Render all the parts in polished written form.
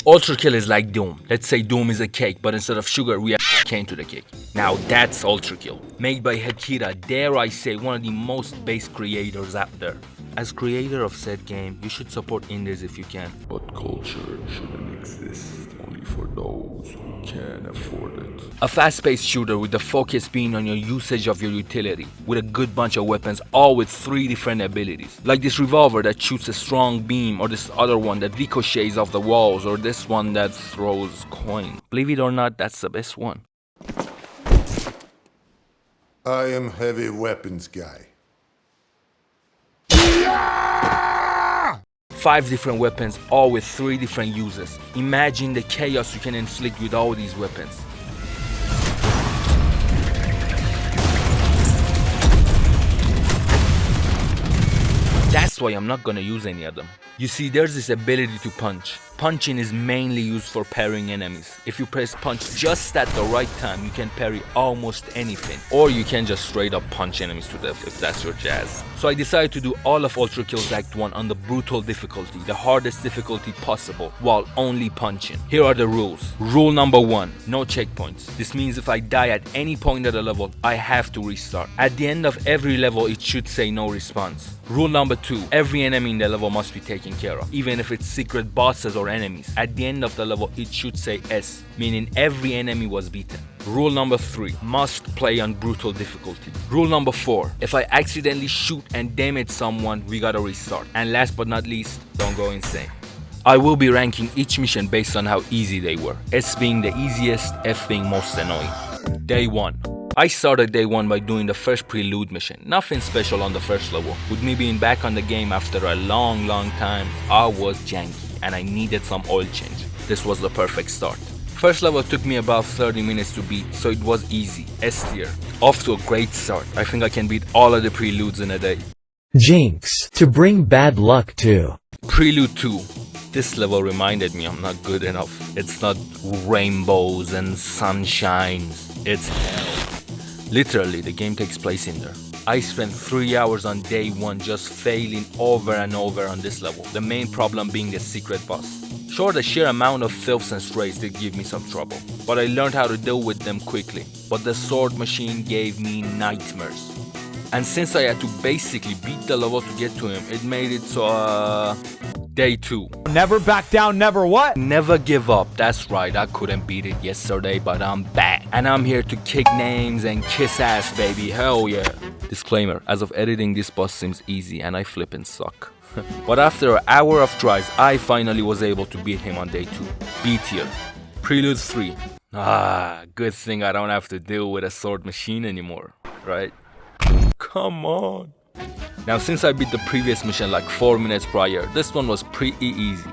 UltraKill is like Doom. Let's say Doom is a cake, but instead of sugar, we add cocaine to the cake. Now that's UltraKill. Made by Hakira, dare I say, one of the most base creators out there. As creator of said game, you should support indies if you can. But culture shouldn't exist only for those who can afford it. A fast-paced shooter with the focus being on your usage of your utility, with a good bunch of weapons, all with 3 different abilities. Like this revolver that shoots a strong beam, or this other one that ricochets off the walls, or this one that throws coin. Believe it or not, that's the best one. I am heavy weapons guy. 5 different weapons, all with 3 different uses. Imagine the chaos you can inflict with all these weapons. That's why I'm not gonna use any of them. You see, there's this ability to punch. Punching is mainly used for parrying enemies. If you press punch just at the right time, you can parry almost anything. Or you can just straight up punch enemies to death if that's your jazz. So I decided to do all of UltraKill's Act 1 on the brutal difficulty, the hardest difficulty possible, while only punching. Here are the rules. Rule number 1, no checkpoints. This means if I die at any point of the level, I have to restart. At the end of every level, it should say no response. Rule number 2, every enemy in the level must be taken care of, even if it's secret bosses or enemies. At the end of the level, it should say S, meaning every enemy was beaten. Rule number 3, must play on brutal difficulty. Rule number 4, if I accidentally shoot and damage someone, we gotta restart. And last but not least, don't go insane. I will be ranking each mission based on how easy they were, S being the easiest, F being most annoying. Day 1. I started day 1 by doing the first prelude mission. Nothing special on the first level. With me being back on the game after a long time, I was janky and I needed some oil change. This was the perfect start. First level took me about 30 minutes to beat, so it was easy, S tier. Off to a great start. I think I can beat all of the preludes in a day. Jinx, to bring bad luck to. Prelude 2. This level reminded me I'm not good enough. It's not rainbows and sunshines. It's hell. Literally, the game takes place in there. I spent 3 hours on day 1 just failing over and over on this level, the main problem being the secret boss. Sure, the sheer amount of filths and strays did give me some trouble, but I learned how to deal with them quickly. But the sword machine gave me nightmares. And since I had to basically beat the level to get to him, it made it so Day 2. Never back down, never what? Never give up. That's right, I couldn't beat it yesterday, but I'm back. And I'm here to kick names and kiss ass, baby. Hell yeah. Disclaimer, as of editing, this boss seems easy and I flippin' suck. But after an hour of tries, I finally was able to beat him on day 2. B tier. Prelude 3. Good thing I don't have to deal with a sword machine anymore, right? Come on. Now, since I beat the previous mission like 4 minutes prior, this one was pretty easy.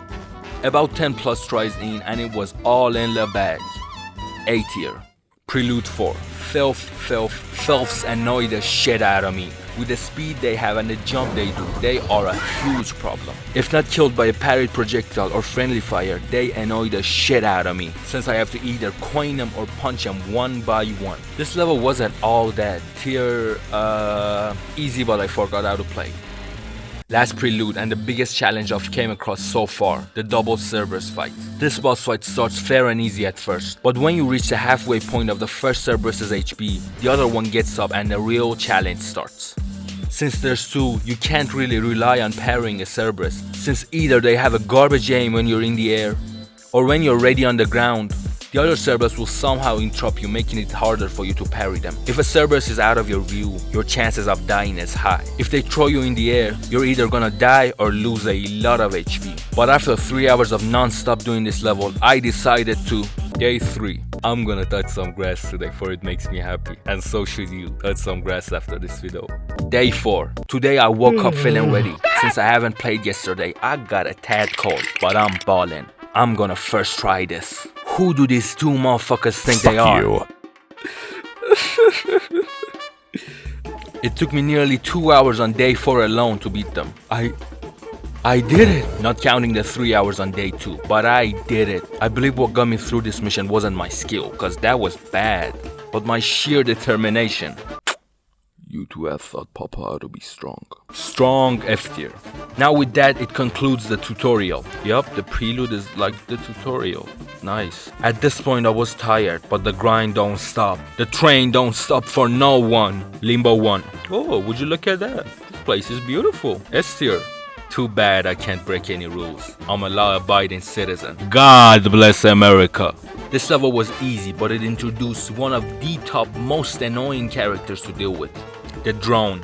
About 10 plus tries in and it was all in the bag. A tier. Prelude 4. Filths annoy the shit out of me. With the speed they have and the jump they do, they are a huge problem. If not killed by a parried projectile or friendly fire, they annoy the shit out of me, since I have to either coin them or punch them one by one. This level wasn't all that tier easy, but I forgot how to play. Last prelude and the biggest challenge I've came across so far, the double Cerberus fight. This boss fight starts fair and easy at first, but when you reach the halfway point of the first Cerberus's HP, the other one gets up and the real challenge starts. Since there's 2, you can't really rely on parrying a Cerberus, since either they have a garbage aim when you're in the air, or when you're ready on the ground, the other Cerberus will somehow interrupt you, making it harder for you to parry them. If a Cerberus is out of your view, your chances of dying is high. If they throw you in the air, you're either gonna die or lose a lot of HP. But after 3 hours of non-stop doing this level, I decided to, day 3. I'm gonna touch some grass today, for it makes me happy. And so should you, touch some grass after this video. Day 4. Today I woke up feeling ready. Since I haven't played yesterday, I got a tad cold, but I'm ballin'. I'm gonna first try this. Who do these 2 motherfuckers think they are? You. It took me nearly 2 hours on day 4 alone to beat them. I did it! Not counting the 3 hours on day 2, but I did it. I believe what got me through this mission wasn't my skill, cause that was bad, but my sheer determination. You two have thought Papa ought to be strong. Strong F tier. Now with that, it concludes the tutorial. Yup, the prelude is like the tutorial. Nice. At this point I was tired, but the grind don't stop. The train don't stop for no one. Limbo 1. Oh, would you look at that? This place is beautiful. S tier. Too bad I can't break any rules. I'm a law-abiding citizen. God bless America. This level was easy, but it introduced one of the top most annoying characters to deal with. The drone.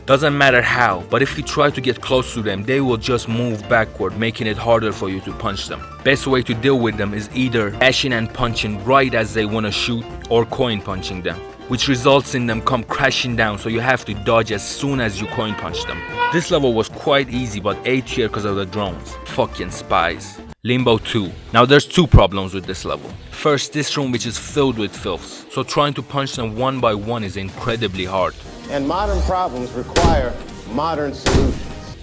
Doesn't matter how, but if you try to get close to them, they will just move backward, making it harder for you to punch them. Best way to deal with them is either dashing and punching right as they want to shoot, or coin punching them, which results in them come crashing down, so you have to dodge as soon as you coin punch them. This level was quite easy, but A tier because of the drones. Fucking spies. Limbo 2. Now there's two problems with this level. First, this room which is filled with filths, so trying to punch them one by one is incredibly hard. And modern problems require modern solutions.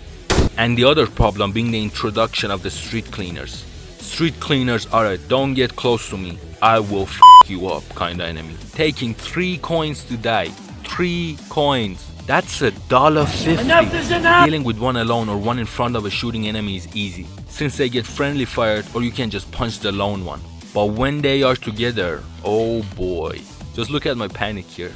And the other problem being the introduction of the street cleaners. Street cleaners are a don't get close to me, I will f you up kinda enemy. Taking 3 coins to die. 3 coins. That's $1.50. Enough is enough! Dealing with one alone or one in front of a shooting enemy is easy, since they get friendly fired or you can just punch the lone one. But when they are together, oh boy. Just look at my panic here.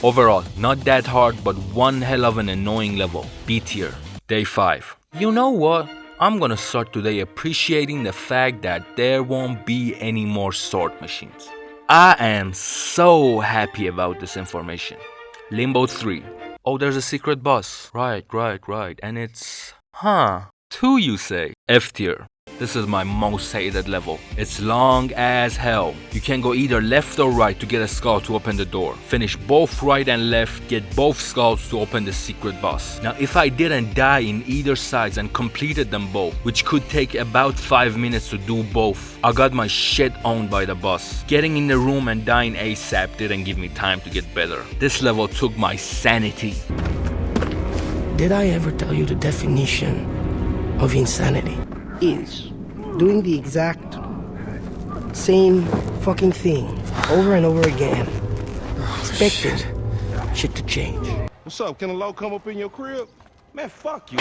Overall, not that hard, but one hell of an annoying level. B tier. Day 5. You know what? I'm gonna start today appreciating the fact that there won't be any more sword machines. I am so happy about this information. Limbo 3. Oh, there's a secret boss. Right. And it's... 2 you say. F tier. This is my most hated level. It's long as hell. You can go either left or right to get a skull to open the door. Finish both right and left, get both skulls to open the secret boss. Now if I didn't die in either sides and completed them both, which could take about 5 minutes to do both, I got my shit owned by the boss. Getting in the room and dying ASAP didn't give me time to get better. This level took my sanity. Did I ever tell you the definition of insanity? Is doing the exact same fucking thing over and over again, expecting shit to change. What's up? Can a low come up in your crib? Man, fuck you.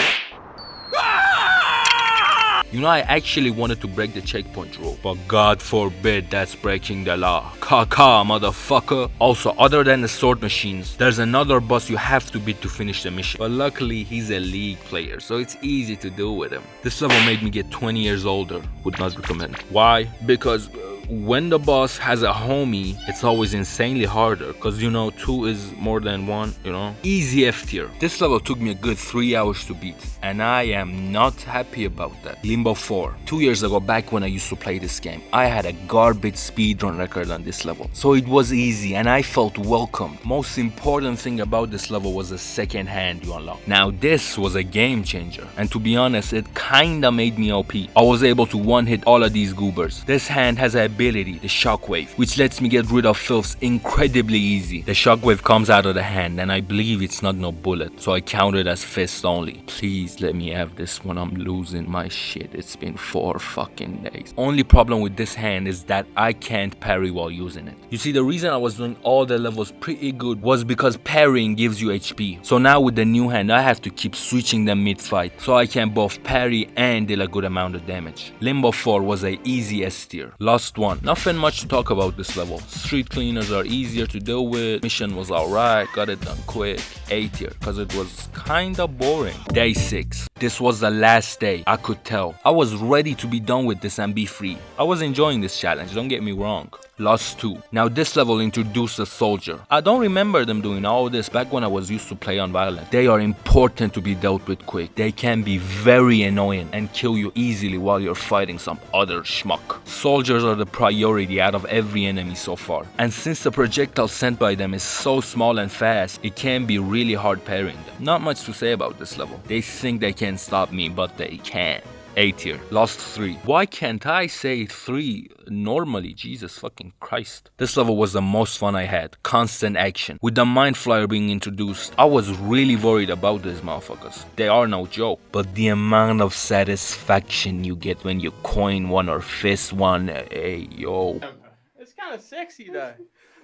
You know, I actually wanted to break the checkpoint rule, but God forbid that's breaking the law. Kaka, motherfucker. Also, other than the sword machines, there's another boss you have to beat to finish the mission. But luckily, he's a league player, so it's easy to deal with him. This level made me get 20 years older. Would not recommend. Why? Because when the boss has a homie, it's always insanely harder, because you know 2 is more than 1, you know. Easy F tier. This level took me a good 3 hours to beat, and I am not happy about that. Limbo 4. 2 years ago, back when I used to play this game, I had a garbage speedrun record on this level, so it was easy and I felt welcomed. Most important thing about this level was the second hand you unlock. Now this was a game changer, and to be honest, it kinda made me OP. I was able to one-hit all of these goobers. This hand has a ability, the shockwave, which lets me get rid of filths incredibly easy. The shockwave comes out of the hand, and I believe it's not no bullet, so I count it as fist only. Please let me have this when I'm losing my shit. It's been 4 fucking days. Only problem with this hand is that I can't parry while using it. You see, the reason I was doing all the levels pretty good was because parrying gives you HP. So now with the new hand, I have to keep switching them mid-fight, so I can both parry and deal a good amount of damage. Limbo 4 was a easy S tier. Last one. Nothing much to talk about this level. Street cleaners are easier to deal with. Mission was alright, got it done quick. A tier, cause it was kinda boring. Day 6. This was the last day, I could tell. I was ready to be done with this and be free. I was enjoying this challenge, don't get me wrong. Lost 2. Now this level introduced a soldier. I don't remember them doing all this back when I was used to play on Violent. They are important to be dealt with quick. They can be very annoying and kill you easily while you're fighting some other schmuck. Soldiers are the priority out of every enemy so far. And since the projectile sent by them is so small and fast, it can be really hard parrying them. Not much to say about this level. They think they can stop me, but they can. A tier. Lost 3. Why can't I say 3 normally? Jesus fucking Christ. This level was the most fun I had. Constant action. With the Mind Flyer being introduced, I was really worried about these motherfuckers. They are no joke. But the amount of satisfaction you get when you coin one or fist one, hey yo. It's kind of sexy though.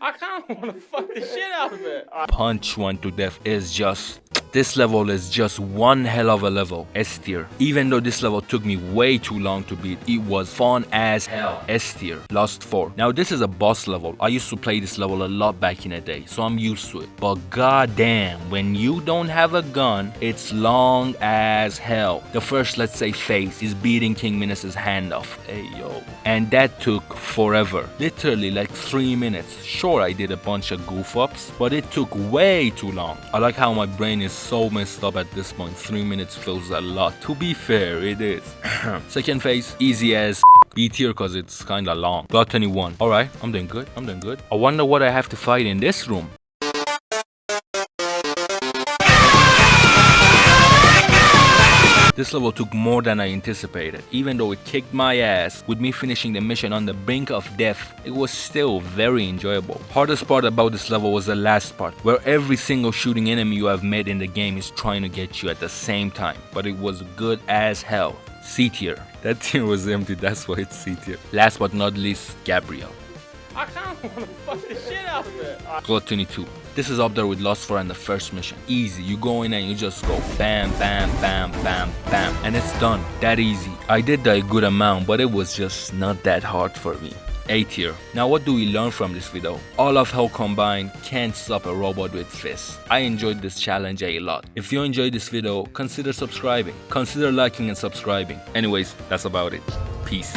I kind of want to fuck the shit out of it. Punch one to death is just... This level is just one hell of a level. S tier. Even though this level took me way too long to beat, it was fun as hell. S tier. Lost 4. Now this is a boss level. I used to play this level a lot back in the day, so I'm used to it. But goddamn, when you don't have a gun, it's long as hell. The first, let's say, phase is beating King Minos's hand off. Hey yo. And that took forever. Literally like 3 minutes. Sure, I did a bunch of goof ups, but it took way too long. I like how my brain is so messed up at this point. 3 minutes feels a lot. To be fair, it is. Second phase, easy as B tier cause it's kinda long. Got 21. Alright, I'm doing good. I wonder what I have to fight in this room. This level took more than I anticipated. Even though it kicked my ass, with me finishing the mission on the brink of death, it was still very enjoyable. Hardest part about this level was the last part, where every single shooting enemy you have met in the game is trying to get you at the same time. But it was good as hell. C tier. That tier was empty, that's why it's C tier. Last but not least, Gabriel. I kind of want to fuck the shit out of it. Got 22. This is up there with Lost 4 and the first mission. Easy, you go in and you just go bam, bam, bam, bam, bam, and it's done. That easy. I did a good amount, but it was just not that hard for me. A tier. Now what do we learn from this video? All of hell combined can't stop a robot with fists. I enjoyed this challenge a lot. If you enjoyed this video, consider subscribing. Consider liking and subscribing. Anyways, that's about it. Peace.